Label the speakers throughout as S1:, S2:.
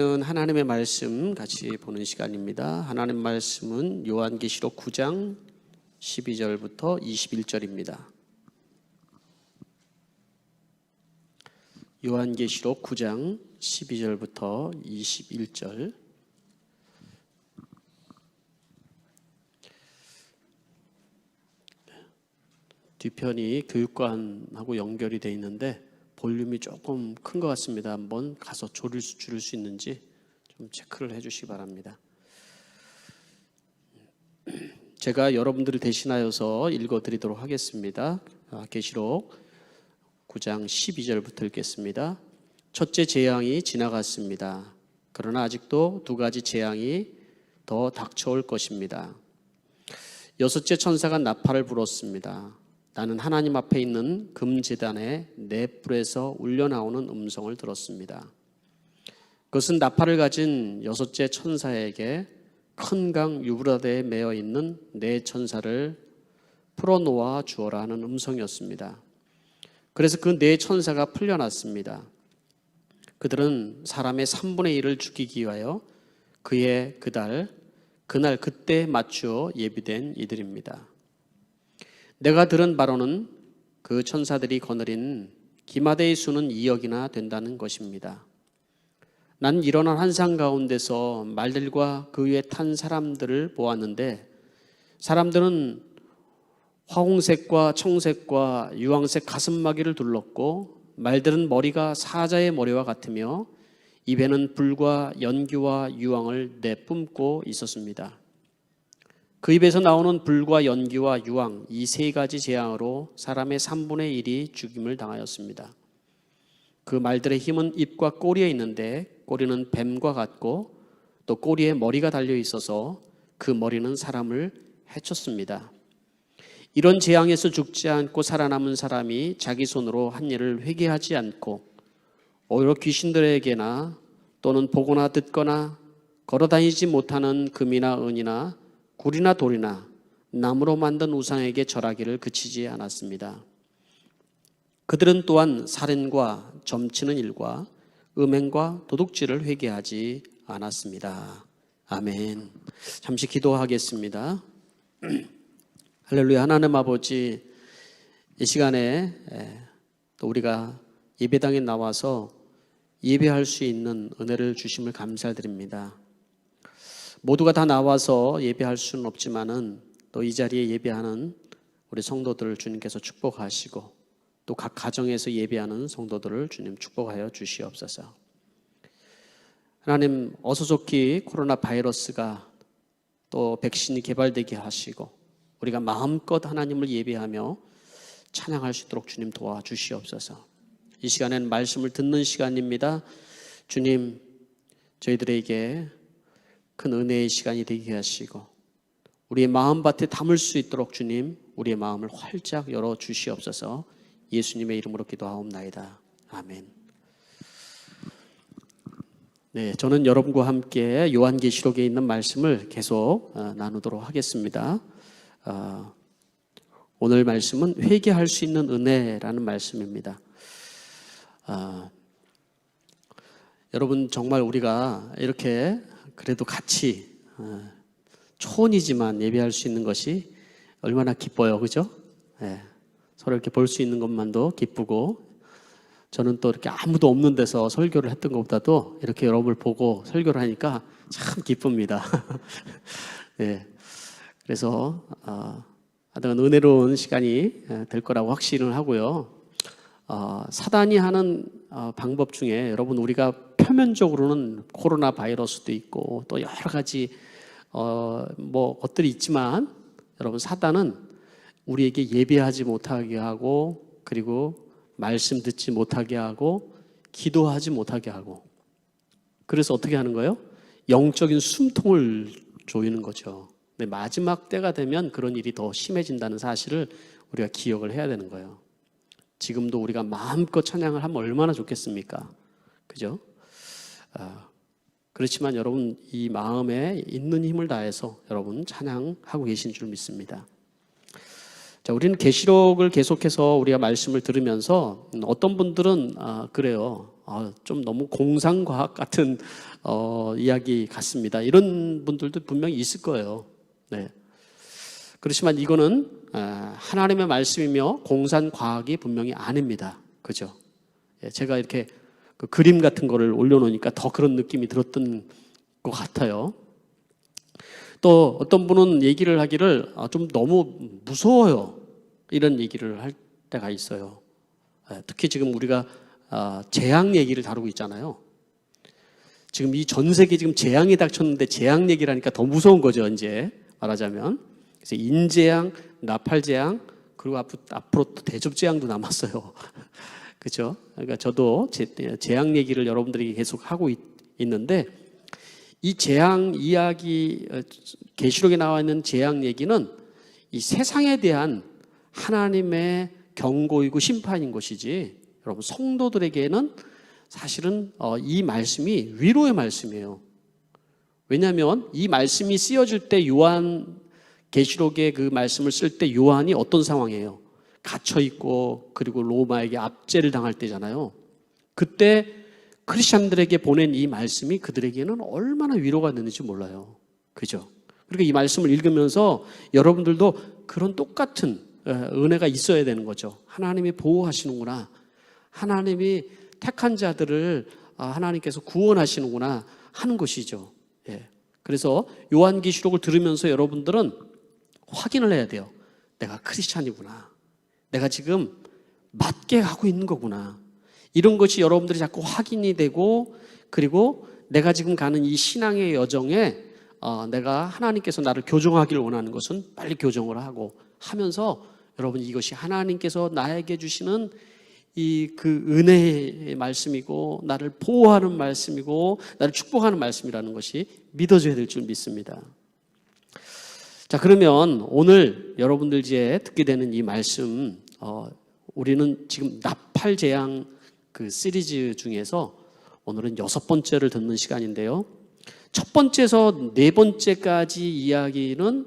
S1: 하나님의 말씀 같이 보는 시간입니다. 하나님의 말씀은 요한계시록 9장 12절부터 21절입니다. 요한계시록 9장 12절부터 21절. 뒤편이 교육관하고 연결이 되어 있는데 볼륨이 조금 큰 것 같습니다. 한번 가서 줄일 수 있는지 좀 체크를 해주시기 바랍니다. 제가 여러분들을 대신하여서 읽어드리도록 하겠습니다. 계시록 9장 12절부터 읽겠습니다. 첫째 재앙이 지나갔습니다. 그러나 아직도 두 가지 재앙이 더 닥쳐올 것입니다. 여섯째 천사가 나팔을 불었습니다. 나는 하나님 앞에 있는 금제단의 네 뿔에서 울려나오는 음성을 들었습니다. 그것은 나팔을 가진 여섯째 천사에게 큰 강 유브라데에 매어 있는 네 천사를 풀어놓아 주어라 하는 음성이었습니다. 그래서 그 네 천사가 풀려났습니다. 그들은 사람의 3분의 1을 죽이기 위하여 그의 그날 그때 맞추어 예비된 이들입니다. 내가 들은 바로는 그 천사들이 거느린 기마대의 수는 2억이나 된다는 것입니다. 난 일어난 환상 가운데서 말들과 그 위에 탄 사람들을 보았는데 사람들은 화홍색과 청색과 유황색 가슴마기를 둘렀고 말들은 머리가 사자의 머리와 같으며 입에는 불과 연기와 유황을 내뿜고 있었습니다. 그 입에서 나오는 불과 연기와 유황 이 세 가지 재앙으로 사람의 3분의 1이 죽임을 당하였습니다. 그 말들의 힘은 입과 꼬리에 있는데 꼬리는 뱀과 같고 또 꼬리에 머리가 달려 있어서 그 머리는 사람을 해쳤습니다. 이런 재앙에서 죽지 않고 살아남은 사람이 자기 손으로 한 일을 회개하지 않고 오히려 귀신들에게나 또는 보거나 듣거나 걸어다니지 못하는 금이나 은이나 굴이나 돌이나 나무로 만든 우상에게 절하기를 그치지 않았습니다. 그들은 또한 살인과 점치는 일과 음행과 도둑질을 회개하지 않았습니다. 아멘. 잠시 기도하겠습니다. 할렐루야. 하나님 아버지, 이 시간에 또 우리가 예배당에 나와서 예배할 수 있는 은혜를 주심을 감사드립니다. 모두가 다 나와서 예배할 수는 없지만은 또 이 자리에 예배하는 우리 성도들을 주님께서 축복하시고 또 각 가정에서 예배하는 성도들을 주님 축복하여 주시옵소서. 하나님, 어서 좋기 코로나 바이러스가 또 백신이 개발되게 하시고 우리가 마음껏 하나님을 예배하며 찬양할 수 있도록 주님 도와주시옵소서. 이 시간에는 말씀을 듣는 시간입니다. 주님, 저희들에게 큰 은혜의 시간이 되게 하시고 우리의 마음밭에 담을 수 있도록 주님 우리의 마음을 활짝 열어 주시옵소서. 예수님의 이름으로 기도하옵나이다. 아멘. 네, 저는 여러분과 함께 요한계시록에 있는 말씀을 계속 나누도록 하겠습니다. 오늘 말씀은 회개할 수 있는 은혜라는 말씀입니다. 여러분, 정말 우리가 이렇게 그래도 같이 초원이지만 예배할 수 있는 것이 얼마나 기뻐요, 그죠? 네. 서로 이렇게 볼 수 있는 것만도 기쁘고, 저는 또 이렇게 아무도 없는 데서 설교를 했던 것보다도 이렇게 여러분을 보고 설교를 하니까 참 기쁩니다. 네. 그래서 하여튼 은혜로운 시간이 될 거라고 확신을 하고요. 사단이 하는 방법 중에 여러분, 우리가 표면적으로는 코로나 바이러스도 있고 또 여러 가지 것들이 있지만 여러분, 사단은 우리에게 예배하지 못하게 하고 그리고 말씀 듣지 못하게 하고 기도하지 못하게 하고, 그래서 어떻게 하는 거예요? 영적인 숨통을 조이는 거죠. 근데 마지막 때가 되면 그런 일이 더 심해진다는 사실을 우리가 기억을 해야 되는 거예요. 지금도 우리가 마음껏 찬양을 하면 얼마나 좋겠습니까? 그죠? 그렇지만 여러분, 이 마음에 있는 힘을 다해서 여러분 찬양하고 계신 줄 믿습니다. 자, 우리는 계시록을 계속해서 우리가 말씀을 들으면서 어떤 분들은 그래요. 좀 너무 공상과학 같은 이야기 같습니다. 이런 분들도 분명히 있을 거예요. 네. 그렇지만 이거는 하나님의 말씀이며 공상과학이 분명히 아닙니다. 그죠? 제가 이렇게 그 그림 같은 거를 올려놓으니까 더 그런 느낌이 들었던 것 같아요. 또 어떤 분은 얘기를 하기를 좀 너무 무서워요. 이런 얘기를 할 때가 있어요. 특히 지금 우리가 재앙 얘기를 다루고 있잖아요. 지금 이 전 세계 지금 재앙이 닥쳤는데 재앙 얘기를 하니까 더 무서운 거죠, 이제 말하자면. 그래서 인재앙, 나팔재앙, 그리고 앞으로 또 대접재앙도 남았어요. 그렇죠? 그러니까 저도 재앙 얘기를 여러분들에게 계속 하고 있는데 이 재앙 이야기, 계시록에 나와 있는 재앙 얘기는 이 세상에 대한 하나님의 경고이고 심판인 것이지, 여러분 성도들에게는 사실은 이 말씀이 위로의 말씀이에요. 왜냐하면 이 말씀이 쓰여질 때 요한 계시록의 그 말씀을 쓸 때 요한이 어떤 상황이에요? 갇혀 있고 그리고 로마에게 압제를 당할 때잖아요. 그때 크리스천들에게 보낸 이 말씀이 그들에게는 얼마나 위로가 되는지 몰라요. 그죠? 그러니까 이 말씀을 읽으면서 여러분들도 그런 똑같은 은혜가 있어야 되는 거죠. 하나님이 보호하시는구나. 하나님이 택한 자들을 하나님께서 구원하시는구나 하는 것이죠. 예. 그래서 요한계시록을 들으면서 여러분들은 확인을 해야 돼요. 내가 크리스찬이구나. 내가 지금 맞게 가고 있는 거구나. 이런 것이 여러분들이 자꾸 확인이 되고, 그리고 내가 지금 가는 이 신앙의 여정에 내가 하나님께서 나를 교정하기를 원하는 것은 빨리 교정을 하고 하면서, 여러분 이것이 하나님께서 나에게 주시는 이 그 은혜의 말씀이고 나를 보호하는 말씀이고 나를 축복하는 말씀이라는 것이 믿어져야 될 줄 믿습니다. 자, 그러면 오늘 여러분들 이제 듣게 되는 이 말씀, 우리는 지금 나팔재앙 그 시리즈 중에서 오늘은 6번째를 듣는 시간인데요. 첫 번째에서 4번째까지 이야기는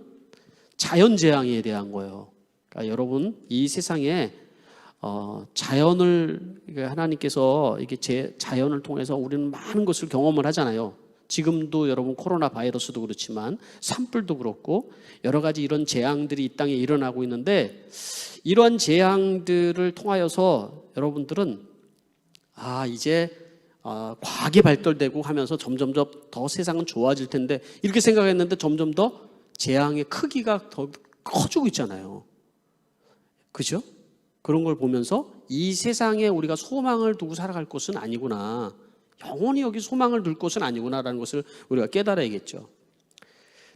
S1: 자연재앙에 대한 거예요. 그러니까 여러분 이 세상에 자연을 하나님께서 이게 자연을 통해서 우리는 많은 것을 경험을 하잖아요. 지금도 여러분 코로나 바이러스도 그렇지만 산불도 그렇고 여러 가지 이런 재앙들이 이 땅에 일어나고 있는데, 이러한 재앙들을 통하여서 여러분들은 이제 과학이 발달되고 하면서 점점 더 세상은 좋아질 텐데 이렇게 생각했는데 점점 더 재앙의 크기가 더 커지고 있잖아요. 그죠? 그런 걸 보면서 이 세상에 우리가 소망을 두고 살아갈 것은 아니구나. 영원히 여기 소망을 둘 것은 아니구나라는 것을 우리가 깨달아야겠죠.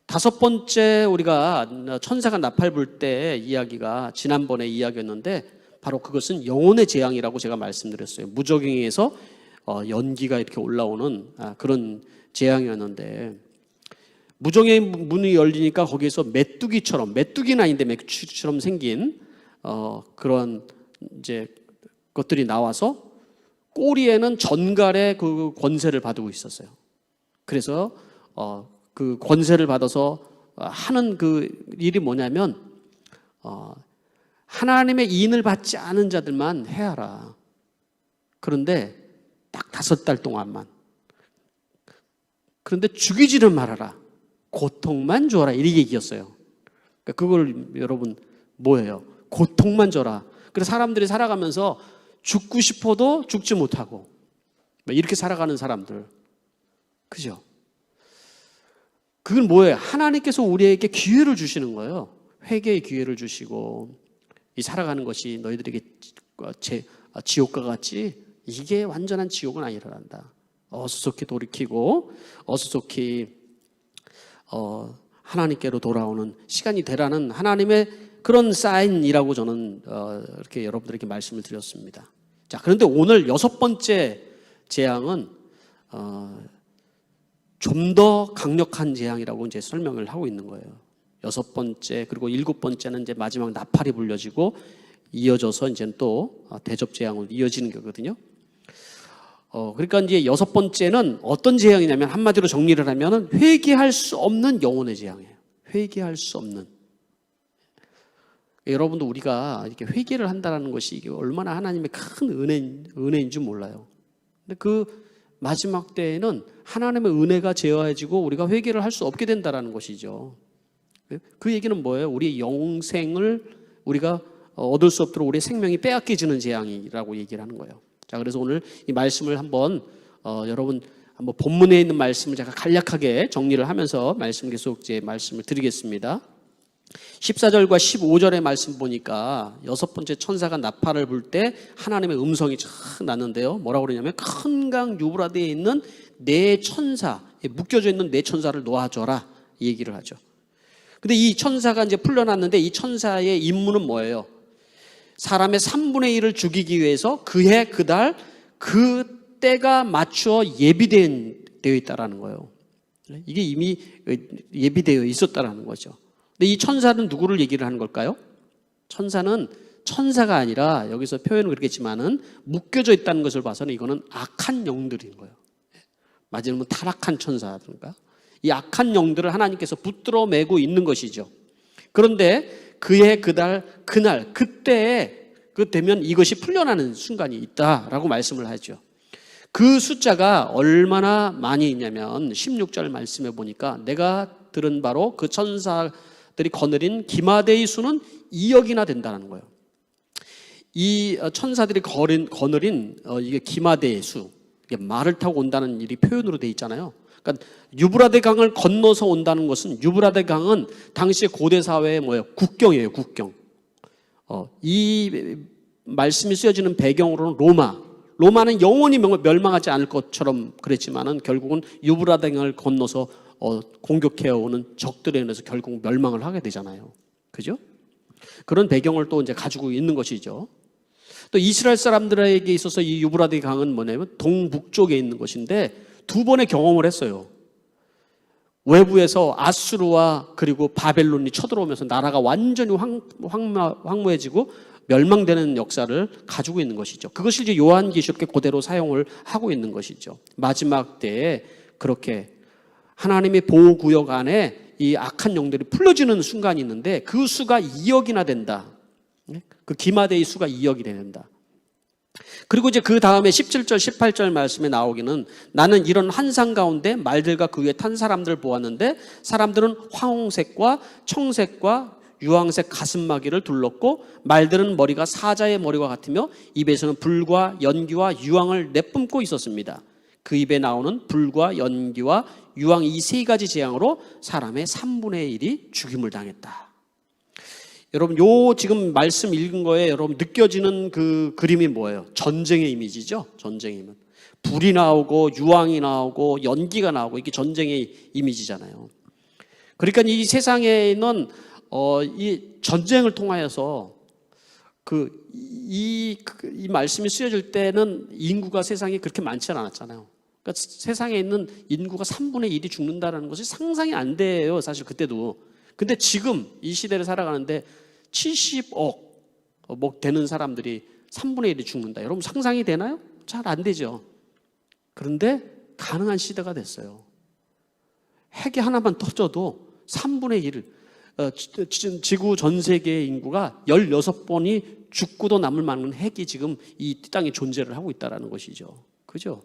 S1: 5번째, 우리가 천사가 나팔 불 때 이야기가 지난번에 이야기였는데 바로 그것은 영혼의 재앙이라고 제가 말씀드렸어요. 무저갱이에서 연기가 이렇게 올라오는 그런 재앙이었는데, 무저갱이 문이 열리니까 거기에서 메뚜기는 아닌데 메뚜기처럼 생긴 그런 이제 것들이 나와서 꼬리에는 전갈의 그 권세를 받고 있었어요. 그래서 그 권세를 받아서 하는 그 일이 뭐냐면 하나님의 인을 받지 않은 자들만 해하라. 그런데 딱 5달 동안만. 그런데 죽이지는 말아라. 고통만 줘라. 이 얘기였어요. 그러니까 그걸 여러분 뭐예요? 고통만 줘라. 그래서 사람들이 살아가면서 죽고 싶어도 죽지 못하고 이렇게 살아가는 사람들. 그죠? 그건 뭐예요? 하나님께서 우리에게 기회를 주시는 거예요. 회개의 기회를 주시고, 이 살아가는 것이 너희들에게 지옥과 같지? 이게 완전한 지옥은 아니란다. 어수속히 돌이키고 어수속히 하나님께로 돌아오는 시간이 되라는 하나님의 그런 사인이라고 저는 이렇게 여러분들에게 말씀을 드렸습니다. 자, 그런데 오늘 6번째 재앙은 좀 더 강력한 재앙이라고 이제 설명을 하고 있는 거예요. 6번째 그리고 7번째는 이제 마지막 나팔이 불려지고 이어져서 이제 또 대접 재앙으로 이어지는 거거든요. 그러니까 이제 6번째는 어떤 재앙이냐면, 한마디로 정리를 하면은 회개할 수 없는 영혼의 재앙이에요. 회개할 수 없는. 여러분도 우리가 이렇게 회개를 한다는 것이 이게 얼마나 하나님의 큰 은혜인 줄 몰라요. 근데 그 마지막 때에는 하나님의 은혜가 제어해지고 우리가 회개를 할 수 없게 된다는 것이죠. 그 얘기는 뭐예요? 우리의 영생을 우리가 얻을 수 없도록 우리의 생명이 빼앗겨지는 재앙이라고 얘기를 하는 거예요. 자, 그래서 오늘 이 말씀을 한번 여러분 한번 본문에 있는 말씀을 제가 간략하게 정리를 하면서 말씀 계속 이제 말씀을 드리겠습니다. 14절과 15절의 말씀 보니까 여섯 번째 천사가 나팔을 불 때 하나님의 음성이 쫙 났는데요. 뭐라고 그러냐면 큰 강 유브라데에 있는 네 천사, 묶여져 있는 네 천사를 놓아줘라 이 얘기를 하죠. 근데 이 천사가 이제 풀려났는데 이 천사의 임무는 뭐예요? 사람의 3분의 1을 죽이기 위해서 그해 그달 그 때가 맞추어 예비되어 있다라는 거예요. 이게 이미 예비되어 있었다라는 거죠. 근데 이 천사는 누구를 얘기를 하는 걸까요? 천사는 천사가 아니라 여기서 표현은 그렇겠지만은 묶여져 있다는 것을 봐서는 이거는 악한 영들인 거예요. 맞으면 타락한 천사든가 이 악한 영들을 하나님께서 붙들어 매고 있는 것이죠. 그런데 그해 그달 그날 그때에 그 되면 이것이 풀려나는 순간이 있다라고 말씀을 하죠. 그 숫자가 얼마나 많이 있냐면 16절 말씀에 보니까 내가 들은 바로 그 천사들이 거느린 기마대의 수는 2억이나 된다는 거예요. 이 천사들이 거느린 이게 기마대의 수, 이게 말을 타고 온다는 일이 표현으로 돼 있잖아요. 그러니까 유브라데 강을 건너서 온다는 것은 유브라데 강은 당시의 고대 사회의 뭐예요? 국경이에요, 국경. 이 말씀이 쓰여지는 배경으로는 로마는 영원히 멸망하지 않을 것처럼 그랬지만은 결국은 유브라데 강을 건너서 공격해오는 적들에 의해서 결국 멸망을 하게 되잖아요. 그죠? 그런 배경을 또 이제 가지고 있는 것이죠. 또 이스라엘 사람들에게 있어서 이 유브라데 강은 뭐냐면 동북쪽에 있는 것인데 두 번의 경험을 했어요. 외부에서 아수르와 그리고 바벨론이 쳐들어오면서 나라가 완전히 황무해지고 멸망되는 역사를 가지고 있는 것이죠. 그것이 이제 요한계시록에 그대로 사용을 하고 있는 것이죠. 마지막 때에 그렇게 하나님의 보호구역 안에 이 악한 영들이 풀려지는 순간이 있는데 그 수가 2억이나 된다. 그 기마대의 수가 2억이 된다. 그리고 이제 그 다음에 17절, 18절 말씀에 나오기는 나는 이런 환상 가운데 말들과 그 위에 탄 사람들을 보았는데 사람들은 황홍색과 청색과 유황색 가슴마기를 둘렀고 말들은 머리가 사자의 머리와 같으며 입에서는 불과 연기와 유황을 내뿜고 있었습니다. 그 입에 나오는 불과 연기와 유황 이 세 가지 재앙으로 사람의 3분의 1이 죽임을 당했다. 여러분 요 지금 말씀 읽은 거에 여러분 느껴지는 그 그림이 뭐예요? 전쟁의 이미지죠. 전쟁의 이미지. 불이 나오고 유황이 나오고 연기가 나오고 이게 전쟁의 이미지잖아요. 그러니까 이 세상에는 이 전쟁을 통하여서 이 말씀이 쓰여질 때는 인구가 세상에 그렇게 많지 않았잖아요. 그러니까 세상에 있는 인구가 3분의 1이 죽는다는 것이 상상이 안 돼요. 사실 그때도. 근데 지금 이 시대를 살아가는데 70억 되는 사람들이 3분의 1이 죽는다. 여러분 상상이 되나요? 잘 안 되죠. 그런데 가능한 시대가 됐어요. 핵이 하나만 터져도 3분의 1, 지구 전 세계의 인구가 16번이 죽고도 남을 만한 핵이 지금 이 땅에 존재를 하고 있다는 것이죠. 그죠?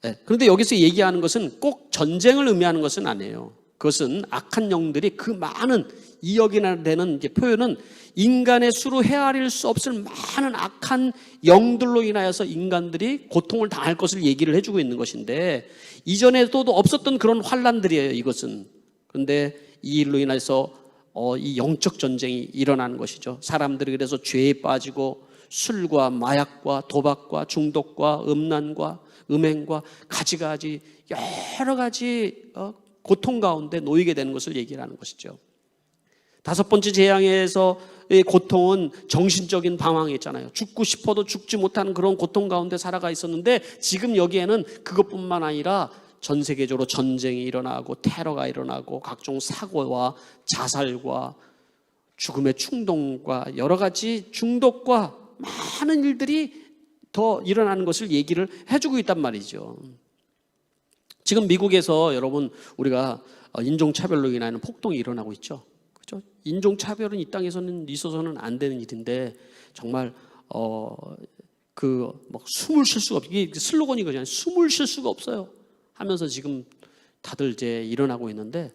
S1: 네. 그런데 여기서 얘기하는 것은 꼭 전쟁을 의미하는 것은 아니에요. 그것은 악한 영들이 그 많은 2억이나 되는 표현은 인간의 수로 헤아릴 수 없을 많은 악한 영들로 인하여서 인간들이 고통을 당할 것을 얘기를 해주고 있는 것인데 이전에도 없었던 그런 환란들이에요. 이것은. 그런데 이 일로 인해서 이 영적 전쟁이 일어나는 것이죠. 사람들이 그래서 죄에 빠지고 술과 마약과 도박과 중독과 음란과 음행과 가지가지 여러 가지 고통 가운데 놓이게 되는 것을 얘기를 하는 것이죠. 다섯 번째 재앙에서의 고통은 정신적인 방황이었잖아요. 죽고 싶어도 죽지 못하는 그런 고통 가운데 살아가 있었는데 지금 여기에는 그것뿐만 아니라 전 세계적으로 전쟁이 일어나고 테러가 일어나고 각종 사고와 자살과 죽음의 충동과 여러 가지 중독과 많은 일들이 더 일어나는 것을 얘기를 해주고 있단 말이죠. 지금 미국에서 여러분 우리가 인종차별로 인하여 폭동이 일어나고 있죠. 그죠? 인종차별은 이 땅에서는 있어서는 안 되는 일인데 정말 막 숨을 쉴 수가 이게 슬로건이거든요. 숨을 쉴 수가 없어요 하면서 지금 다들 이제 일어나고 있는데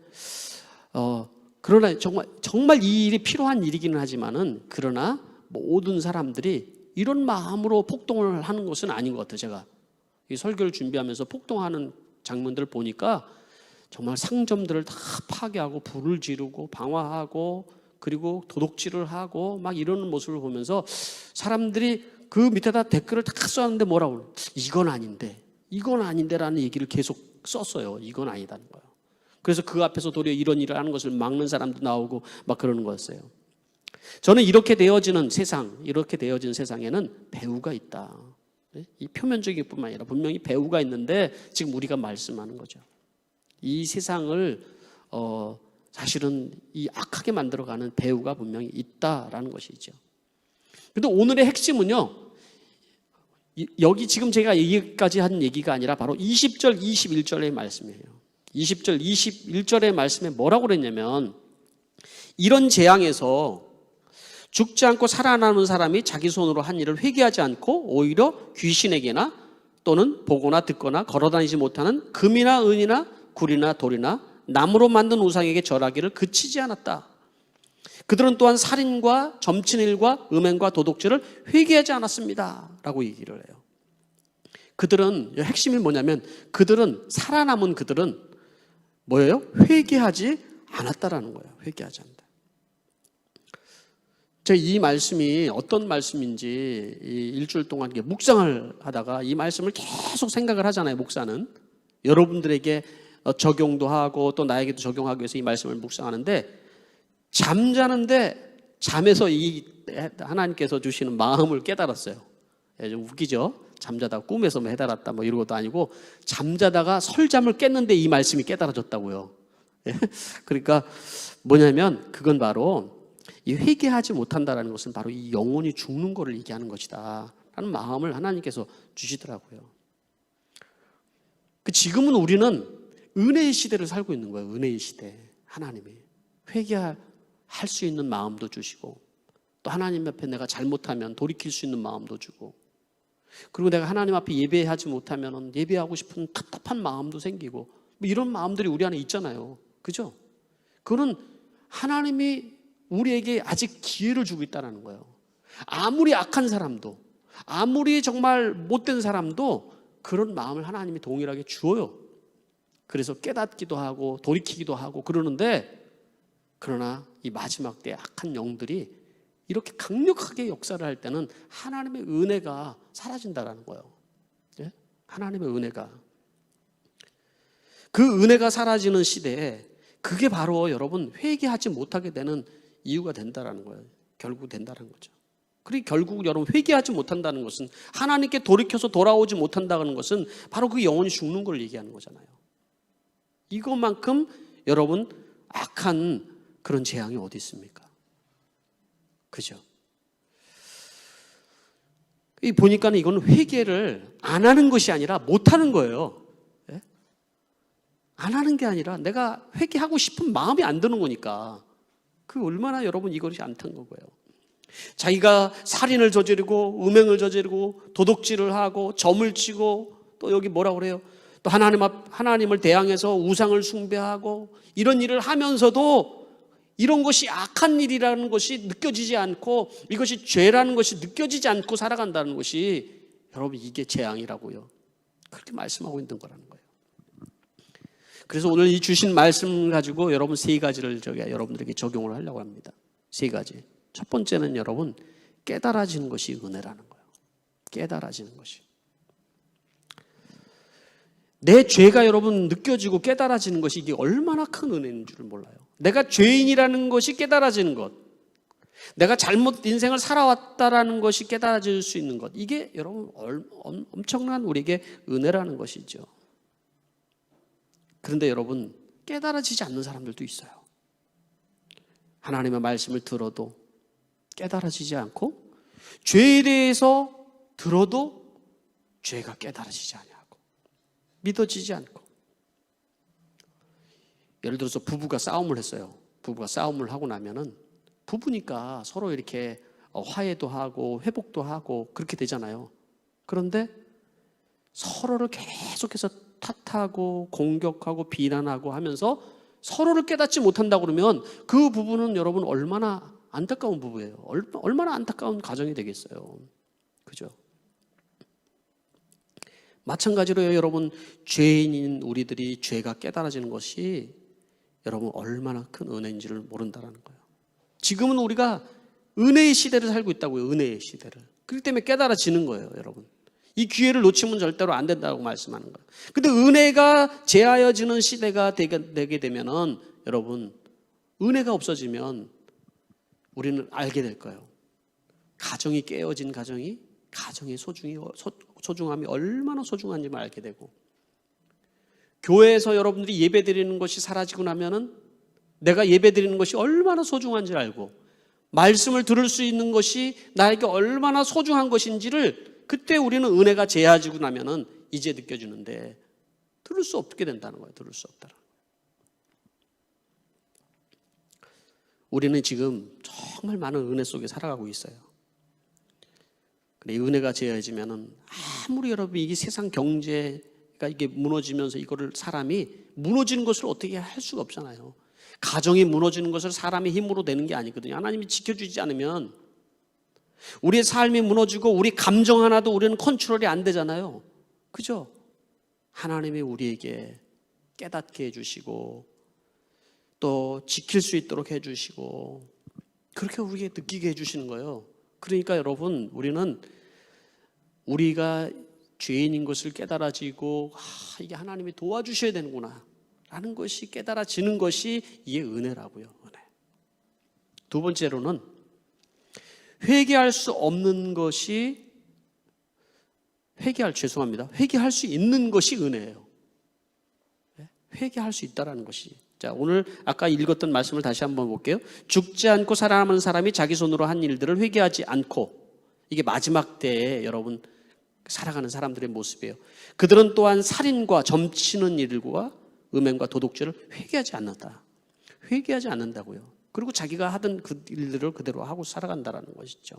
S1: 그러나 정말 이 일이 필요한 일이기는 하지만은 그러나 모든 사람들이 이런 마음으로 폭동을 하는 것은 아닌 것 같아요. 제가 이 설교를 준비하면서 폭동하는 장면들을 보니까 정말 상점들을 다 파괴하고 불을 지르고 방화하고 그리고 도둑질을 하고 막 이러는 모습을 보면서 사람들이 그 밑에다 댓글을 다 썼는데 뭐라고 이건 아닌데라는 얘기를 계속 썼어요. 이건 아니다는 거예요. 그래서 그 앞에서 도리어 이런 일을 하는 것을 막는 사람도 나오고 막 그러는 거였어요. 저는 이렇게 되어진 세상에는 배후가 있다. 이 표면적인 뿐만 아니라 분명히 배후가 있는데 지금 우리가 말씀하는 거죠. 이 세상을 사실은 이 악하게 만들어가는 배후가 분명히 있다라는 것이죠. 그런데 오늘의 핵심은요, 여기 지금 제가 여기까지 한 얘기가 아니라 바로 20절, 21절의 말씀이에요. 20절, 21절의 말씀에 뭐라고 그랬냐면 이런 재앙에서 죽지 않고 살아남은 사람이 자기 손으로 한 일을 회개하지 않고 오히려 귀신에게나 또는 보거나 듣거나 걸어다니지 못하는 금이나 은이나 굴이나 돌이나 나무로 만든 우상에게 절하기를 그치지 않았다. 그들은 또한 살인과 점친일과 음행과 도둑질을 회개하지 않았습니다 라고 얘기를 해요. 그들은 핵심이 뭐냐면 살아남은 그들은 뭐예요? 회개하지 않았다라는 거예요. 회개하지 않는다. 제가 이 말씀이 어떤 말씀인지 일주일 동안 묵상을 하다가 이 말씀을 계속 생각을 하잖아요. 목사는 여러분들에게 적용도 하고 또 나에게도 적용하기 위해서 이 말씀을 묵상하는데 잠자는데 잠에서 이 하나님께서 주시는 마음을 깨달았어요. 좀 웃기죠? 잠자다가 꿈에서 해달았다 뭐 이런 것도 아니고 잠자다가 설잠을 깼는데 이 말씀이 깨달아졌다고요. 그러니까 뭐냐면 그건 바로 이 회개하지 못한다라는 것은 바로 이 영혼이 죽는 것을 얘기하는 것이다 라는 마음을 하나님께서 주시더라고요. 지금은 우리는 은혜의 시대를 살고 있는 거예요. 은혜의 시대. 하나님이 회개할 수 있는 마음도 주시고 또 하나님 앞에 내가 잘못하면 돌이킬 수 있는 마음도 주고 그리고 내가 하나님 앞에 예배하지 못하면 예배하고 싶은 답답한 마음도 생기고 뭐 이런 마음들이 우리 안에 있잖아요. 그죠? 그거는 하나님이 우리에게 아직 기회를 주고 있다는 거예요. 아무리 악한 사람도 아무리 정말 못된 사람도 그런 마음을 하나님이 동일하게 주어요. 그래서 깨닫기도 하고 돌이키기도 하고 그러는데 그러나 이 마지막 때 악한 영들이 이렇게 강력하게 역사를 할 때는 하나님의 은혜가 사라진다는 거예요. 예? 하나님의 은혜가. 그 은혜가 사라지는 시대에 그게 바로 여러분 회개하지 못하게 되는 이유가 된다는 거예요. 결국 된다는 거죠. 그리고 결국 여러분 회개하지 못한다는 것은 하나님께 돌이켜서 돌아오지 못한다는 것은 바로 그 영혼이 죽는 걸 얘기하는 거잖아요. 이것만큼 여러분 악한 그런 재앙이 어디 있습니까? 그죠? 보니까 이건 회개를 안 하는 것이 아니라 못 하는 거예요. 예? 안 하는 게 아니라 내가 회개하고 싶은 마음이 안 드는 거니까. 그 얼마나 여러분 이것이 안타까운 거예요. 자기가 살인을 저지르고 음행을 저지르고 도둑질을 하고 점을 치고 또 여기 뭐라고 그래요? 또 하나님을 대항해서 우상을 숭배하고 이런 일을 하면서도 이런 것이 악한 일이라는 것이 느껴지지 않고 이것이 죄라는 것이 느껴지지 않고 살아간다는 것이 여러분 이게 재앙이라고요. 그렇게 말씀하고 있는 거라는 거예요. 그래서 오늘 이 주신 말씀 가지고 여러분 세 가지를 여러분들에게 적용을 하려고 합니다. 세 가지. 첫 번째는 여러분 깨달아지는 것이 은혜라는 거예요. 깨달아지는 것이. 내 죄가 여러분 느껴지고 깨달아지는 것이 이게 얼마나 큰 은혜인 줄 몰라요. 내가 죄인이라는 것이 깨달아지는 것, 내가 잘못 인생을 살아왔다라는 것이 깨달아질 수 있는 것, 이게 여러분 엄청난 우리에게 은혜라는 것이죠. 그런데 여러분 깨달아지지 않는 사람들도 있어요. 하나님의 말씀을 들어도 깨달아지지 않고 죄에 대해서 들어도 죄가 깨달아지지 않고 믿어지지 않고 예를 들어서 부부가 싸움을 했어요. 부부가 싸움을 하고 나면은 부부니까 서로 이렇게 화해도 하고 회복도 하고 그렇게 되잖아요. 그런데 서로를 계속해서 탓하고 공격하고 비난하고 하면서 서로를 깨닫지 못한다고 그러면 그 부부는 여러분 얼마나 안타까운 부부예요. 얼마나 안타까운 가정이 되겠어요. 그죠? 마찬가지로요, 여러분, 죄인인 우리들이 죄가 깨달아지는 것이 여러분 얼마나 큰 은혜인지를 모른다는 거예요. 지금은 우리가 은혜의 시대를 살고 있다고요. 은혜의 시대를. 그렇기 때문에 깨달아지는 거예요, 여러분. 이 기회를 놓치면 절대로 안 된다고 말씀하는 거예요. 근데 은혜가 제하여지는 시대가 되게 되면은 여러분, 은혜가 없어지면 우리는 알게 될 거예요. 가정이 깨어진 가정의 소중함이 얼마나 소중한지 알게 되고, 교회에서 여러분들이 예배 드리는 것이 사라지고 나면은 내가 예배 드리는 것이 얼마나 소중한지 알고, 말씀을 들을 수 있는 것이 나에게 얼마나 소중한 것인지를 그때 우리는 은혜가 제하지고 나면은 이제 느껴지는데 들을 수 없게 된다는 거예요. 들을 수 없다는 거예요. 우리는 지금 정말 많은 은혜 속에 살아가고 있어요. 그래, 은혜가 제하지면은 아무리 여러분 이게 세상 경제가 이게 무너지면서 이거를 사람이 무너지는 것을 어떻게 할 수가 없잖아요. 가정이 무너지는 것을 사람의 힘으로 되는 게 아니거든요. 하나님이 지켜주지 않으면 우리의 삶이 무너지고 우리 감정 하나도 우리는 컨트롤이 안 되잖아요. 그죠? 하나님이 우리에게 깨닫게 해주시고 또 지킬 수 있도록 해주시고 그렇게 우리에게 느끼게 해주시는 거예요. 그러니까 여러분, 우리는 우리가 죄인인 것을 깨달아지고 이게 하나님이 도와주셔야 되는구나 라는 것이 깨달아지는 것이 이게 은혜라고요. 은혜. 두 번째로는 회개할 수 없는 것이 회개할 수 있는 것이 은혜예요. 회개할 수 있다라는 것이. 자, 오늘 아까 읽었던 말씀을 다시 한번 볼게요. 죽지 않고 살아남은 사람이 자기 손으로 한 일들을 회개하지 않고, 이게 마지막 때에 여러분 살아가는 사람들의 모습이에요. 그들은 또한 살인과 점치는 일과 음행과 도둑질을 회개하지 않는다. 회개하지 않는다고요. 그리고 자기가 하던 그 일들을 그대로 하고 살아간다는 것이죠.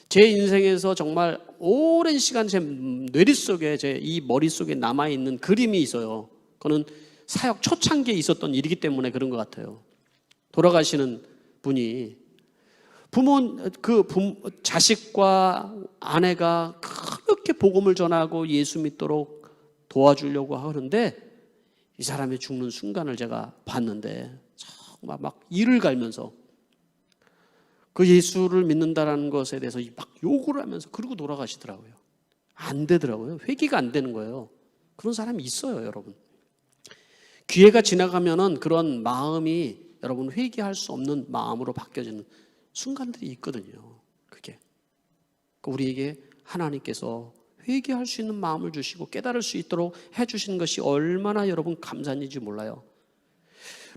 S1: 제 인생에서 정말 오랜 시간 제 뇌리 속에, 제 이 머릿속에 남아있는 그림이 있어요. 그거는 사역 초창기에 있었던 일이기 때문에 그런 것 같아요. 돌아가시는 분이 자식과 아내가 그렇게 복음을 전하고 예수 믿도록 도와주려고 하는데 이 사람이 죽는 순간을 제가 봤는데 정말 막 이를 갈면서 그 예수를 믿는다라는 것에 대해서 막 욕을 하면서 그러고 돌아가시더라고요. 안 되더라고요. 회개가 안 되는 거예요. 그런 사람이 있어요, 여러분. 기회가 지나가면은 그런 마음이 여러분 회개할 수 없는 마음으로 바뀌어지는 순간들이 있거든요. 그게 우리에게 하나님께서 회개할 수 있는 마음을 주시고 깨달을 수 있도록 해주신 것이 얼마나 여러분 감사한지 몰라요.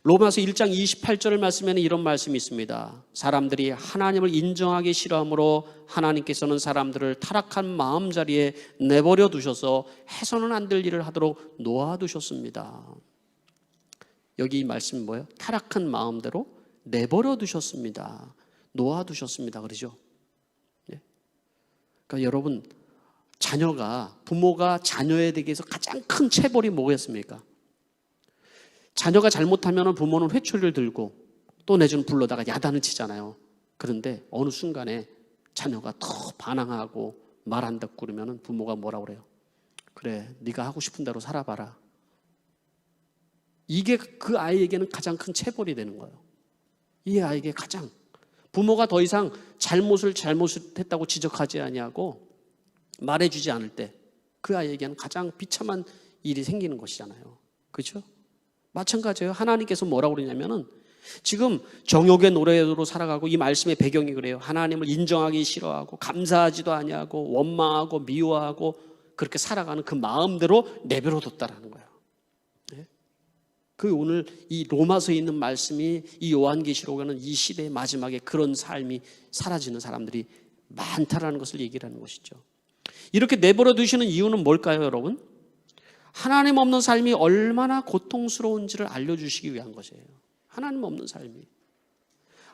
S1: 로마서 1장 28절을 말씀에는 이런 말씀이 있습니다. 사람들이 하나님을 인정하기 싫어하므로 하나님께서는 사람들을 타락한 마음자리에 내버려 두셔서 해서는 안 될 일을 하도록 놓아두셨습니다. 여기 이 말씀이 뭐예요? 타락한 마음대로 내버려 두셨습니다. 놓아두셨습니다. 그러죠? 네. 그러니까 여러분, 부모가 자녀에 대해서 가장 큰 체벌이 뭐겠습니까? 자녀가 잘못하면 부모는 회초리를 들고 또 내지는 불러다가 야단을 치잖아요. 그런데 어느 순간에 자녀가 더 반항하고 말 안 듣고 그러면 부모가 뭐라고 그래요? 그래, 네가 하고 싶은 대로 살아봐라. 이게 그 아이에게는 가장 큰 체벌이 되는 거예요. 이 아이에게 가장 부모가 더 이상 잘못했다고 지적하지 아니하고 말해주지 않을 때 그 아이에게는 가장 비참한 일이 생기는 것이잖아요. 그렇죠? 마찬가지예요. 하나님께서 뭐라고 그러냐면은 지금 정욕의 노래로 살아가고 이 말씀의 배경이 그래요. 하나님을 인정하기 싫어하고 감사하지도 아니하고 원망하고 미워하고 그렇게 살아가는 그 마음대로 내버려 뒀다라는 거예요. 네? 그 오늘 이 로마서에 있는 말씀이 이 요한계시록에는 이 시대의 마지막에 그런 삶이 사라지는 사람들이 많다라는 것을 얘기를 하는 것이죠. 이렇게 내버려 두시는 이유는 뭘까요, 여러분? 하나님 없는 삶이 얼마나 고통스러운지를 알려주시기 위한 것이에요. 하나님 없는 삶이.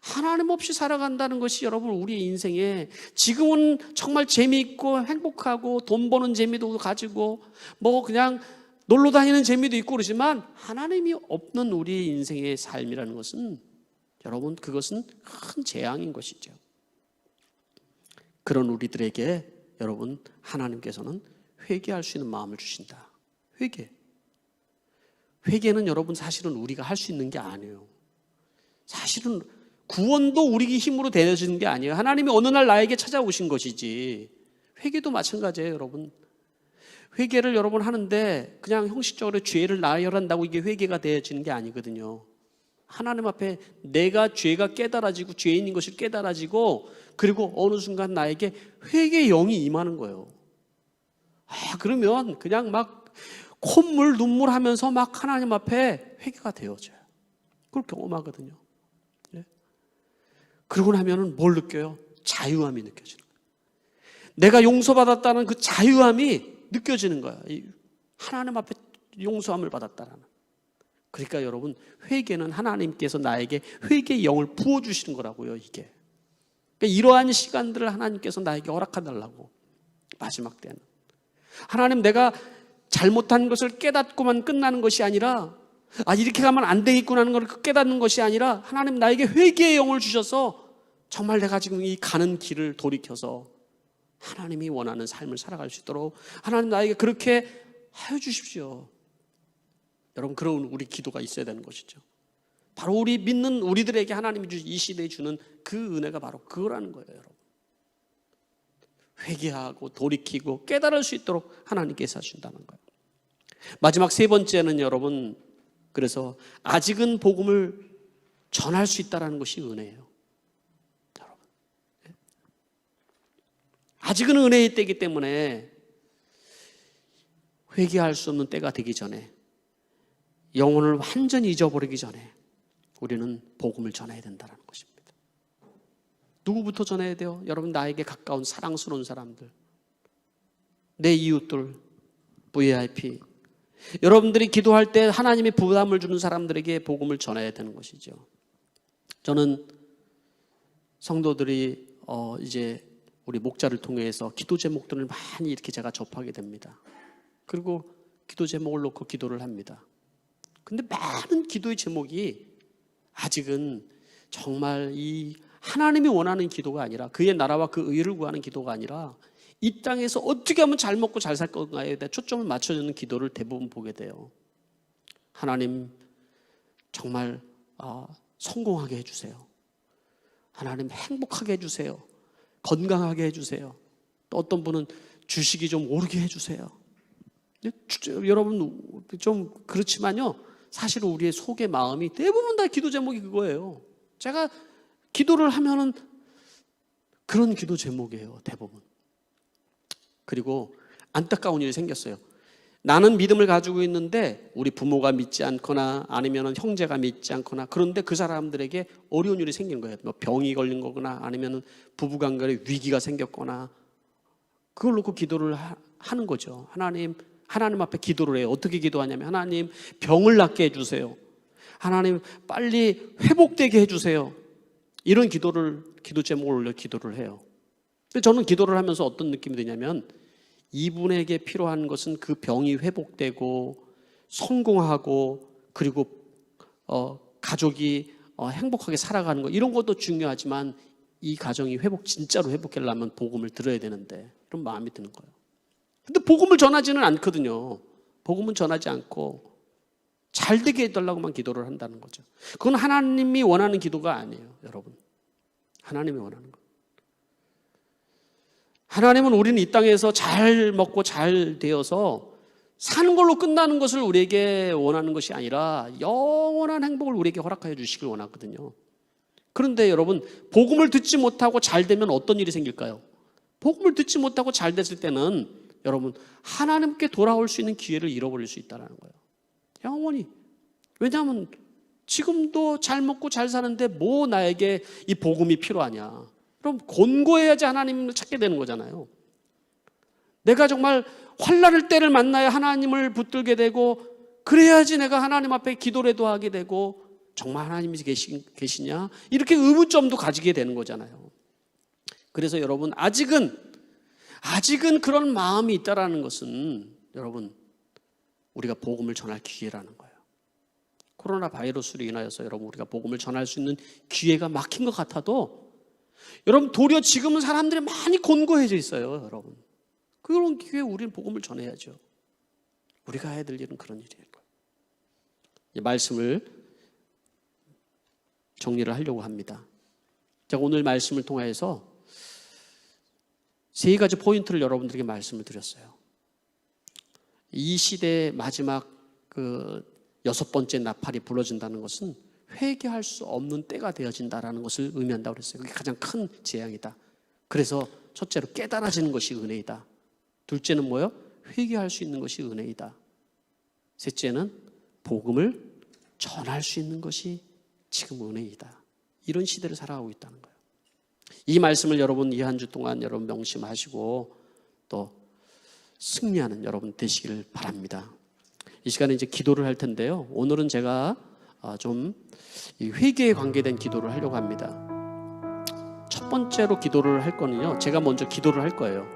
S1: 하나님 없이 살아간다는 것이 여러분 우리의 인생에 지금은 정말 재미있고 행복하고 돈 버는 재미도 가지고 뭐 그냥 놀러 다니는 재미도 있고 그러지만 하나님이 없는 우리의 인생의 삶이라는 것은 여러분 그것은 큰 재앙인 것이죠. 그런 우리들에게 여러분 하나님께서는 회개할 수 있는 마음을 주신다. 회개는 여러분 사실은 우리가 할 수 있는 게 아니에요. 사실은 구원도 우리 힘으로 되어지는 게 아니에요. 하나님이 어느 날 나에게 찾아오신 것이지. 회개도 마찬가지예요, 여러분. 회개를 여러분 하는데 그냥 형식적으로 죄를 나열한다고 이게 회개가 되어지는 게 아니거든요. 하나님 앞에 내가 죄가 깨달아지고 죄인인 것을 깨달아지고 그리고 어느 순간 나에게 회개의 영이 임하는 거예요. 그러면 그냥 막 콧물 눈물 하면서 막 하나님 앞에 회개가 되어져요. 그걸 경험하거든요. 그러고 나면은 뭘 느껴요? 자유함이 느껴지는 거예요. 내가 용서받았다는 그 자유함이 느껴지는 거야. 하나님 앞에 용서함을 받았다라는. 그러니까 여러분 회개는 하나님께서 나에게 회개의 영을 부어주시는 거라고요. 이게. 그러니까 이러한 시간들을 하나님께서 나에게 허락해달라고. 마지막 때는. 하나님 내가 잘못한 것을 깨닫고만 끝나는 것이 아니라 이렇게 가면 안 되겠구나 하는 걸 깨닫는 것이 아니라 하나님 나에게 회개의 영을 주셔서 정말 내가 지금 이 가는 길을 돌이켜서 하나님이 원하는 삶을 살아갈 수 있도록 하나님 나에게 그렇게 하여 주십시오. 여러분 그런 우리 기도가 있어야 되는 것이죠. 바로 우리 믿는 우리들에게 하나님이 이 시대에 주는 그 은혜가 바로 그거라는 거예요. 여러분 회개하고 돌이키고 깨달을 수 있도록 하나님께서 하신다는 거예요. 마지막 세 번째는 여러분 그래서 아직은 복음을 전할 수 있다는 것이 은혜예요. 여러분 아직은 은혜의 때이기 때문에 회개할 수 없는 때가 되기 전에 영혼을 완전히 잊어버리기 전에 우리는 복음을 전해야 된다는 것입니다. 누구부터 전해야 돼요? 여러분 나에게 가까운 사랑스러운 사람들, 내 이웃들, VIP 여러분들이 기도할 때 하나님이 부담을 주는 사람들에게 복음을 전해야 되는 것이죠. 저는 성도들이 이제 우리 목자를 통해서 기도 제목들을 많이 이렇게 제가 접하게 됩니다. 그리고 기도 제목을 놓고 기도를 합니다. 근데 많은 기도의 제목이 아직은 정말 이 하나님이 원하는 기도가 아니라 그의 나라와 그 의를 구하는 기도가 아니라 이 땅에서 어떻게 하면 잘 먹고 잘 살 건가에 대해 초점을 맞춰주는 기도를 대부분 보게 돼요. 하나님 정말 성공하게 해주세요. 하나님 행복하게 해주세요. 건강하게 해주세요. 또 어떤 분은 주식이 좀 오르게 해주세요. 여러분 좀 그렇지만요 사실 우리의 속의 마음이 대부분 다 기도 제목이 그거예요. 제가 기도를 하면은 그런 기도 제목이에요 대부분. 그리고 안타까운 일이 생겼어요. 나는 믿음을 가지고 있는데 우리 부모가 믿지 않거나 아니면 형제가 믿지 않거나 그런데 그 사람들에게 어려운 일이 생긴 거예요. 뭐 병이 걸린 거거나 아니면 부부관계에 위기가 생겼거나 그걸 놓고 기도를 하는 거죠. 하나님 앞에 기도를 해요. 어떻게 기도하냐면 하나님 병을 낫게 해주세요. 하나님 빨리 회복되게 해주세요. 이런 기도 제목을 올려 기도를 해요. 근데 저는 기도를 하면서 어떤 느낌이 드냐면 이분에게 필요한 것은 그 병이 회복되고 성공하고 그리고 가족이 행복하게 살아가는 거 이런 것도 중요하지만 이 가정이 진짜로 회복하려면 복음을 들어야 되는데 이런 마음이 드는 거예요. 근데 복음을 전하지는 않거든요. 복음은 전하지 않고 잘 되게 해달라고만 기도를 한다는 거죠. 그건 하나님이 원하는 기도가 아니에요, 여러분. 하나님이 원하는 거. 하나님은 우리는 이 땅에서 잘 먹고 잘 되어서 사는 걸로 끝나는 것을 우리에게 원하는 것이 아니라 영원한 행복을 우리에게 허락하여 주시길 원하거든요. 그런데 여러분, 복음을 듣지 못하고 잘 되면 어떤 일이 생길까요? 복음을 듣지 못하고 잘 됐을 때는 여러분, 하나님께 돌아올 수 있는 기회를 잃어버릴 수 있다는 거예요. 영원히. 왜냐하면 지금도 잘 먹고 잘 사는데 뭐 나에게 이 복음이 필요하냐. 그럼 곤고해야지 하나님을 찾게 되는 거잖아요. 내가 정말 환난의 때를 만나야 하나님을 붙들게 되고 그래야지 내가 하나님 앞에 기도라도 하게 되고 정말 하나님이 계시냐? 이렇게 의문점도 가지게 되는 거잖아요. 그래서 여러분, 아직은 그런 마음이 있다라는 것은 여러분, 우리가 복음을 전할 기회라는 거예요. 코로나 바이러스로 인하여서 여러분, 우리가 복음을 전할 수 있는 기회가 막힌 것 같아도 여러분, 도리어 지금은 사람들이 많이 곤고해져 있어요. 여러분, 그런 기회에 우리는 복음을 전해야죠. 우리가 해야 될 일은 그런 일이에요. 이 말씀을 정리를 하려고 합니다. 제가 오늘 말씀을 통해서 3가지 포인트를 여러분들에게 말씀을 드렸어요. 이 시대의 마지막 6번째 나팔이 불어진다는 것은 회개할 수 없는 때가 되어진다는 것을 의미한다고 그랬어요. 그게 가장 큰 재앙이다. 그래서 첫째로 깨달아지는 것이 은혜이다. 둘째는 뭐예요? 회개할 수 있는 것이 은혜이다. 셋째는 복음을 전할 수 있는 것이 지금 은혜이다. 이런 시대를 살아가고 있다는 거예요. 이 말씀을 여러분 이 한 주 동안 여러분 명심하시고 또 승리하는 여러분 되시기를 바랍니다. 이 시간에 이제 기도를 할 텐데요. 오늘은 제가 좀 이 회개에 관계된 기도를 하려고 합니다. 첫 번째로 기도를 할 거는요, 제가 먼저 기도를 할 거예요.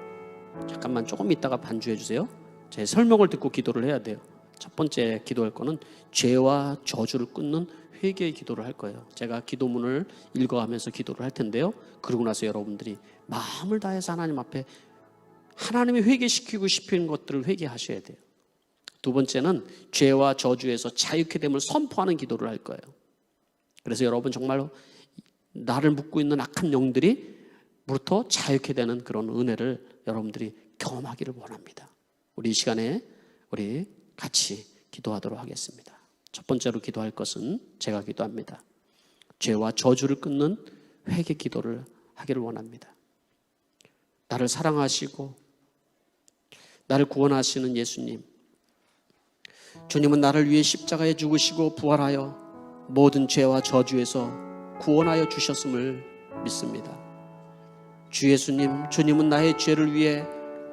S1: 잠깐만 조금 있다가 반주해 주세요. 제 설명을 듣고 기도를 해야 돼요. 첫 번째 기도할 거는 죄와 저주를 끊는 회개의 기도를 할 거예요. 제가 기도문을 읽어가면서 기도를 할 텐데요. 그러고 나서 여러분들이 마음을 다해서 하나님 앞에 하나님이 회개시키고 싶은 것들을 회개하셔야 돼요. 두 번째는 죄와 저주에서 자유케 됨을 선포하는 기도를 할 거예요. 그래서 여러분 정말로 나를 묶고 있는 악한 영들이로부터 자유케 되는 그런 은혜를 여러분들이 경험하기를 원합니다. 우리 이 시간에 우리 같이 기도하도록 하겠습니다. 첫 번째로 기도할 것은 제가 기도합니다. 죄와 저주를 끊는 회개 기도를 하기를 원합니다. 나를 사랑하시고 나를 구원하시는 예수님, 주님은 나를 위해 십자가에 죽으시고 부활하여 모든 죄와 저주에서 구원하여 주셨음을 믿습니다. 주 예수님, 주님은 나의 죄를 위해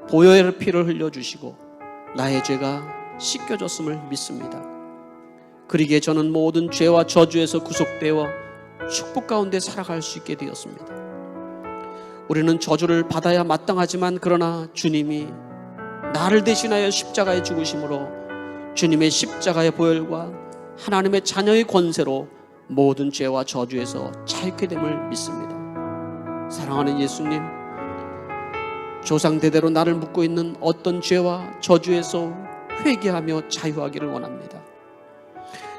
S1: 보혈의 피를 흘려주시고 나의 죄가 씻겨졌음을 믿습니다. 그러기에 저는 모든 죄와 저주에서 구속되어 축복 가운데 살아갈 수 있게 되었습니다. 우리는 저주를 받아야 마땅하지만 그러나 주님이 나를 대신하여 십자가에 죽으심으로 주님의 십자가의 보혈과 하나님의 자녀의 권세로 모든 죄와 저주에서 자유케 됨을 믿습니다. 사랑하는 예수님, 조상 대대로 나를 묶고 있는 어떤 죄와 저주에서 회개하며 자유하기를 원합니다.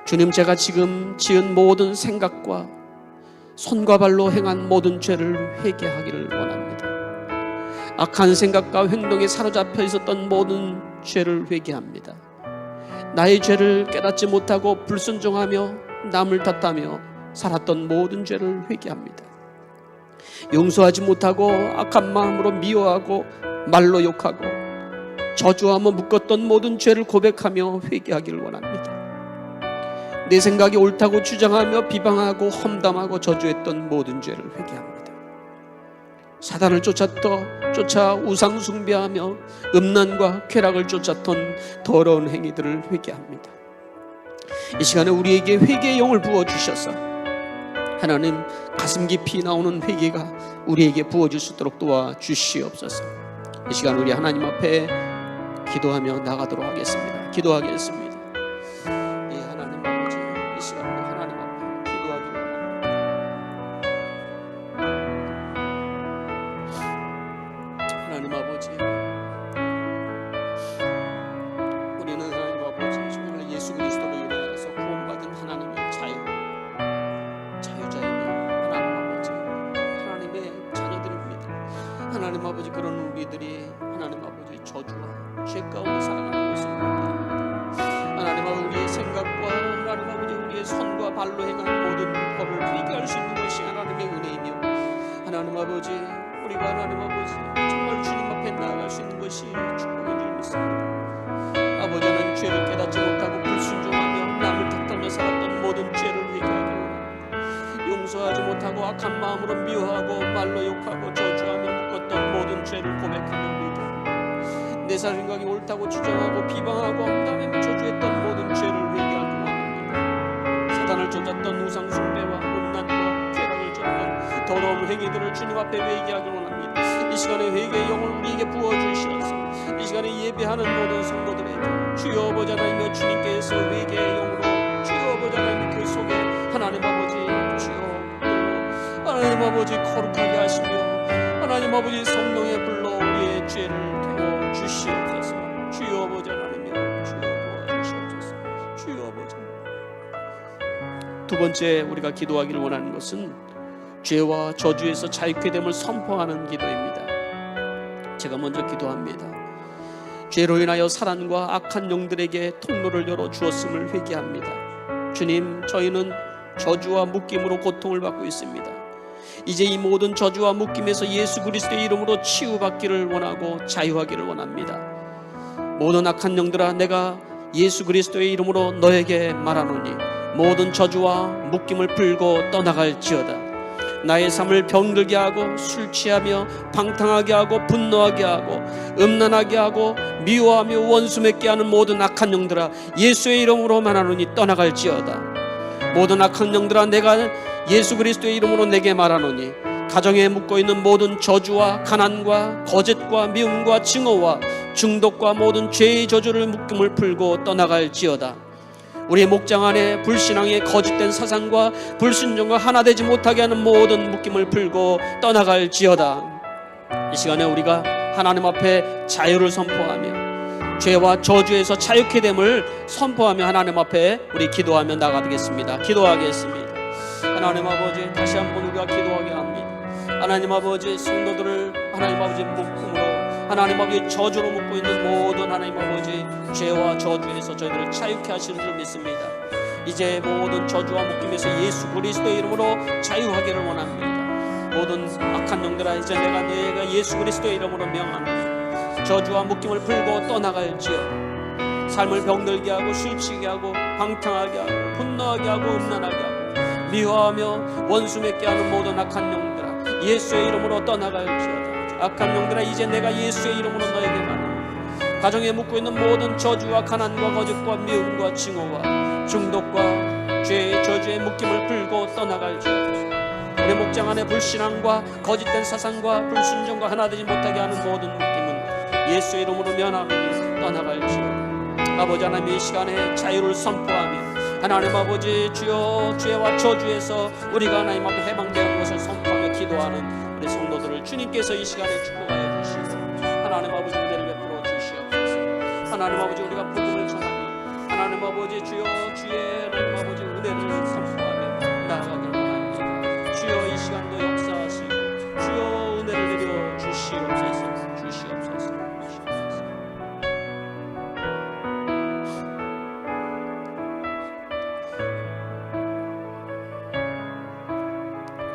S1: 주님, 제가 지금 지은 모든 생각과 손과 발로 행한 모든 죄를 회개하기를 원합니다. 악한 생각과 행동에 사로잡혀 있었던 모든 죄를 회개합니다. 나의 죄를 깨닫지 못하고 불순종하며 남을 탓하며 살았던 모든 죄를 회개합니다. 용서하지 못하고 악한 마음으로 미워하고 말로 욕하고 저주하며 묶었던 모든 죄를 고백하며 회개하기를 원합니다. 내 생각이 옳다고 주장하며 비방하고 험담하고 저주했던 모든 죄를 회개합니다. 사단을 쫓아 우상 숭배하며 음란과 쾌락을 쫓았던 더러운 행위들을 회개합니다. 이 시간에 우리에게 회개의 영을 부어주셔서 하나님, 가슴 깊이 나오는 회개가 우리에게 부어질 수 있도록 도와주시옵소서. 이 시간 우리 하나님 앞에 기도하며 나가도록 하겠습니다. 기도하겠습니다. 하나님 아버지, 이 시간 우리 하나님 앞에 기도하기를 원합니다. 하나님 아버지, 우리는 하나님 아버지 정말 예수 그리스도로 인하여서 구원받은 하나님의 자유자이며 하나님 아버지, 하나님의 자녀들입니다. 하나님 아버지, 그런 우리들이 하나님 아버지 저주와 죄 가운데 살아가는 것을 회개합니다. 하나님 아버지, 우리의 생각과 하나님 아버지 우리의 손과 발로 행한 모든 벌을 회개할 수 있는 것이 하나님의 은혜이며, 하나님 아버지 우리가 하나님 아버지 정말 주님 앞에 나아갈 수 있는 것이 축복인 줄 믿습니다. 아버지, 하나님 죄를 깨닫지 못하고 불순종하며 남을 탓하며 살았던 모든 죄를 회개하기를 원합니다. 용서하지 못하고 악한 마음으로 미워하고 말로 욕하고 저주하며 묶었던 모든 죄를 고백하며 회개합니다. 내 생각이 옳다고 주장하고 비방하고 험담하며 저주했던 모든 죄를 회개하기를 원합니다. 사단을 쫓았던 모든 회개들을 주님 앞에 회개하길 원합니다. 이 시간에 회개의 영을 우리에게 부어주시옵소서. 이 시간에 예배하는 모든 성도들에게 주여 아버지 하나님, 주님께서 회개의 영으로 주여 아버지 하나님 그 속에 하나님 아버지 주여 하나님 아버지 거룩하게 하시며 하나님 아버지 성령의 불로 우리의 죄를 태워 주시옵소서. 주여 아버지 하나님이여 주여 도와주시옵소서. 주여 아버지. 두 번째 우리가 기도하기를 원하는 것은 죄와 저주에서 자유케 됨을 선포하는 기도입니다. 제가 먼저 기도합니다. 죄로 인하여 사단과 악한 영들에게 통로를 열어 주었음을 회개합니다. 주님, 저희는 저주와 묶임으로 고통을 받고 있습니다. 이제 이 모든 저주와 묶임에서 예수 그리스도의 이름으로 치유받기를 원하고 자유하기를 원합니다. 모든 악한 영들아, 내가 예수 그리스도의 이름으로 너에게 말하노니 모든 저주와 묶임을 풀고 떠나갈지어다. 나의 삶을 병들게 하고 술 취하며 방탕하게 하고 분노하게 하고 음란하게 하고 미워하며 원수 맺게 하는 모든 악한 영들아, 예수의 이름으로 말하노니 떠나갈지어다. 모든 악한 영들아, 내가 예수 그리스도의 이름으로 내게 말하노니 가정에 묻고 있는 모든 저주와 가난과 거짓과 미움과 증오와 중독과 모든 죄의 저주를 묶임을 풀고 떠나갈지어다. 우리의 목장 안에 불신앙의 거짓된 사상과 불순종과 하나 되지 못하게 하는 모든 묶임을 풀고 떠나갈지어다. 이 시간에 우리가 하나님 앞에 자유를 선포하며 죄와 저주에서 자유케 됨을 선포하며 하나님 앞에 우리 기도하며 나가겠습니다. 기도하겠습니다. 하나님 아버지, 다시 한번 우리가 기도하게 합니다. 하나님 아버지, 성도들을 하나님 아버지 묶음으로 하나님 아버지 저주로 묶고 있는 모든 하나님 아버지 죄와 저주에서 저희들을 자유케 하시는 줄 믿습니다. 이제 모든 저주와 묶임에서 예수 그리스도의 이름으로 자유하기를 원합니다. 모든 악한 영들아, 이제 내가 예수 그리스도의 이름으로 명하노니 저주와 묶임을 풀고 떠나갈지어다. 삶을 병들게 하고 술취게 하고 방탕하게 하고 분노하게 하고 음란하게 하고 미워하며 원수 맺게 하는 모든 악한 영들아, 예수의 이름으로 떠나갈지어다. 악한 영들아, 이제 내가 예수의 이름으로 너에게 말하노니 가정에 묻고 있는 모든 저주와 가난과 거짓과 미움과 증오와 중독과 죄의 저주의 묶임을 풀고 떠나갈지어다. 우리 목장 안에 불신앙과 거짓된 사상과 불순종과 하나 되지 못하게 하는 모든 묶임은 예수의 이름으로 면하노니 떠나갈지어다. 아버지 하나님, 이 시간에 자유를 선포하며 하나님 아버지 주여 죄와 저주에서 우리가 하나님 앞에 해방되는 것을 선포하며 기도하는 우리 성도들을 주님께서 이 시간에 축복하여 주시고 하나님 아버지 은혜를 베풀어 주시옵소서. 하나님 아버지, 우리가 복음을 전하며 하나님 아버지 주여 주의 하나님 아버지 은혜를 선포하며 나아가길 원합니다. 주여 이 시간도 역사하시고 주여 은혜를 내려 주시옵소서. 주시옵소서.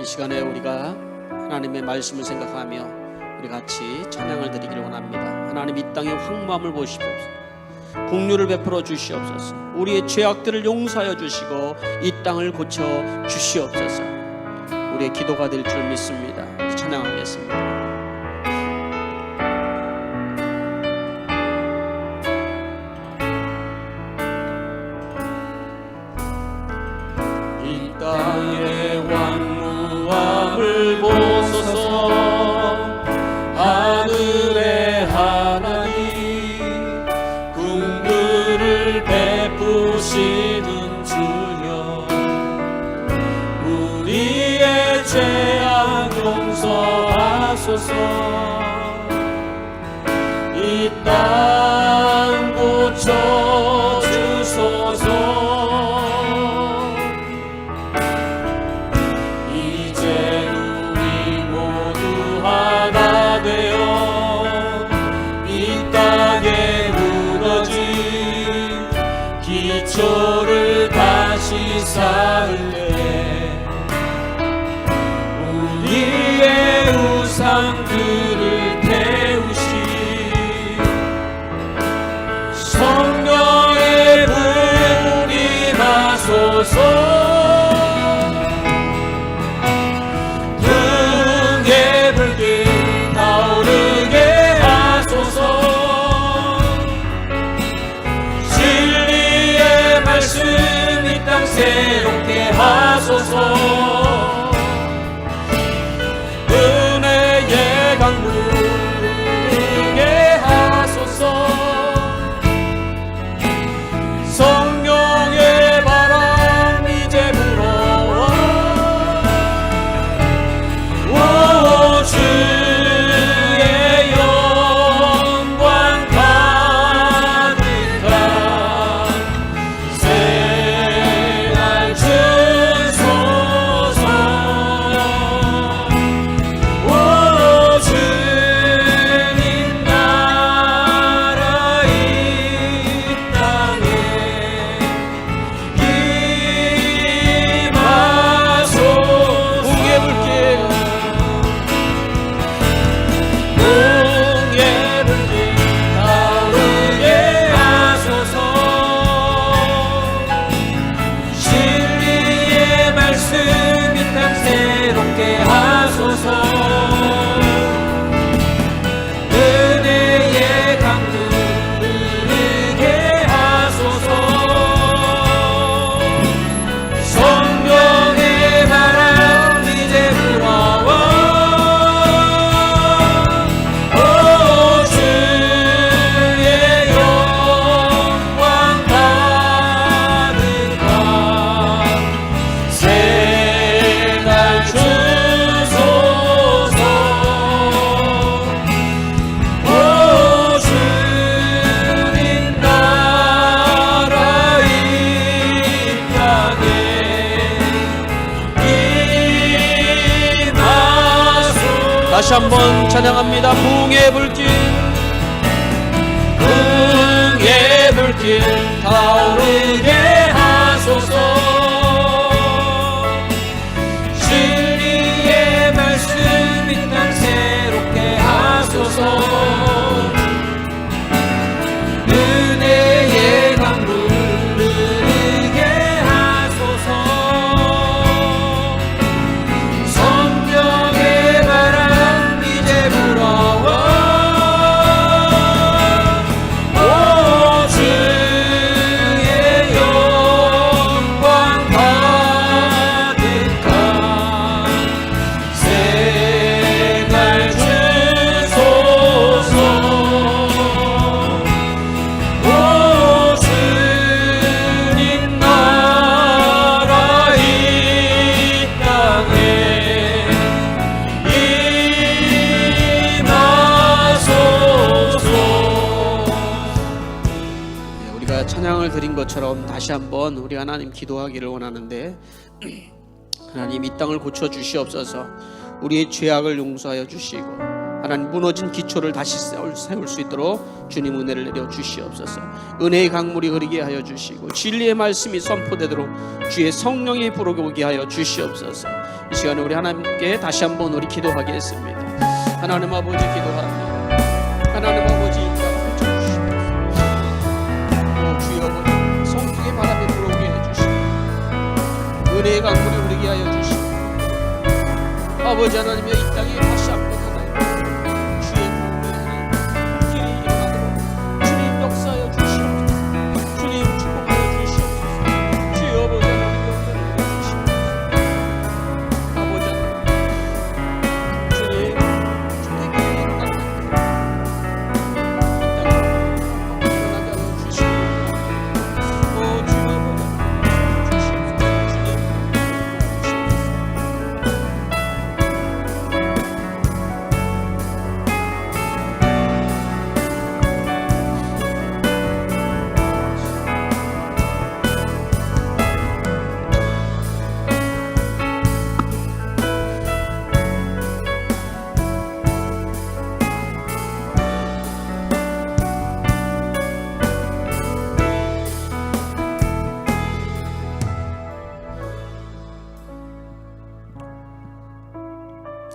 S1: 이 시간에 우리가 하나님의 말씀을 생각하며 우리 같이 찬양을 드리기를 원합니다. 하나님, 이 땅의 황무함을 보시옵소서. 긍휼을 베풀어 주시옵소서. 우리의 죄악들을 용서하여 주시고 이 땅을 고쳐 주시옵소서. 우리의 기도가 될 줄 믿습니다. 찬양하겠습니다. 이 땅의 황무함을 보소서. 하늘의 하나님, 긍휼을 베푸시는 주여, 우리의 죄악 용서하소서. 이 땅 고쳐 주소서. 기초를 다시 쌓을래. 우리의 우상들을 태우시. 성령의 불이 나소서. 등에 불길 타오르게 하소서. 말씀 이 땅 새롭게 하소서. 다시 한번 찬양합니다. 부흥의 불길, 부흥의 불길 타오르게 하소서. 진리의 말씀 이 땅 새롭게 하소서. 은혜의 강물 흐르게 하소서. 성령의 바람 이제 불어와 오 주의 영광 가득한 생활 주소서. 오 주님 나라 이 땅에 임하소서. 우리가 찬양을 드린 것처럼 다시 한번 우리 하나님 기도하기를 원하는데, 하나님 이 땅을 고쳐 주시옵소서. 우리의 죄악을 용서하여 주시고 하나님 무너진 기초를 다시 세울 수 있도록 주님 은혜를 내려 주시옵소서. 은혜의 강물이 흐르게 하여 주시고 진리의 말씀이 선포되도록 주의 성령이 부어오게 하여 주시옵소서. 이 시간에 우리 하나님께 다시 한번 우리 기도하겠습니다. 하나님 아버지 기도합니다. 하나님 아버지 이 땅을 고쳐 주시옵소서. 주여 아버지 성령의 바람이 불어오게 해 주시고 은혜의 강물이 흐르게 하여 주시고 아버지 하나님의 이 땅에 다시 한번 하나님 주의 부흥의 하나님 길이 일어나도록 주님 역사하여 주시옵소서. 주님 축복하여 주시옵소서. 주여 아버지 하나님 영광을 내려주시옵소서. 아버지 하나님 주님 주님께 일어나게 하여 주시옵소서. 오 주여 아버지 주시옵소서. 주님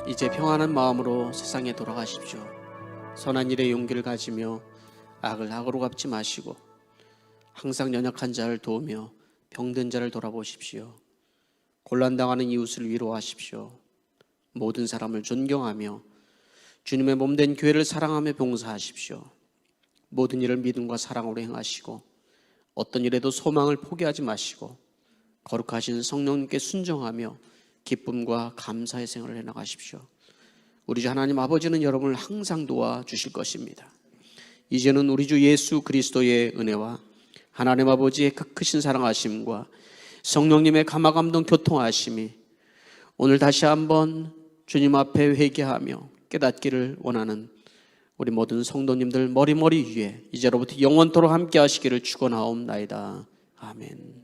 S1: 이제 평안한 마음으로 세상에 돌아가십시오. 선한 일에 용기를 가지며 악을 악으로 갚지 마시고 항상 연약한 자를 도우며 병든 자를 돌아보십시오. 곤란당하는 이웃을 위로하십시오. 모든 사람을 존경하며 주님의 몸된 교회를 사랑하며 봉사하십시오. 모든 일을 믿음과 사랑으로 행하시고 어떤 일에도 소망을 포기하지 마시고 거룩하신 성령님께 순종하며 기쁨과 감사의 생활을 해나가십시오. 우리 주 하나님 아버지는 여러분을 항상 도와주실 것입니다. 이제는 우리 주 예수 그리스도의 은혜와 하나님 아버지의 크신 사랑하심과 성령님의 감화감동 교통하심이 오늘 다시 한번 주님 앞에 회개하며 깨닫기를 원하는 우리 모든 성도님들 머리머리 위에 이제로부터 영원토록 함께 하시기를 축원하옵나이다. 아멘.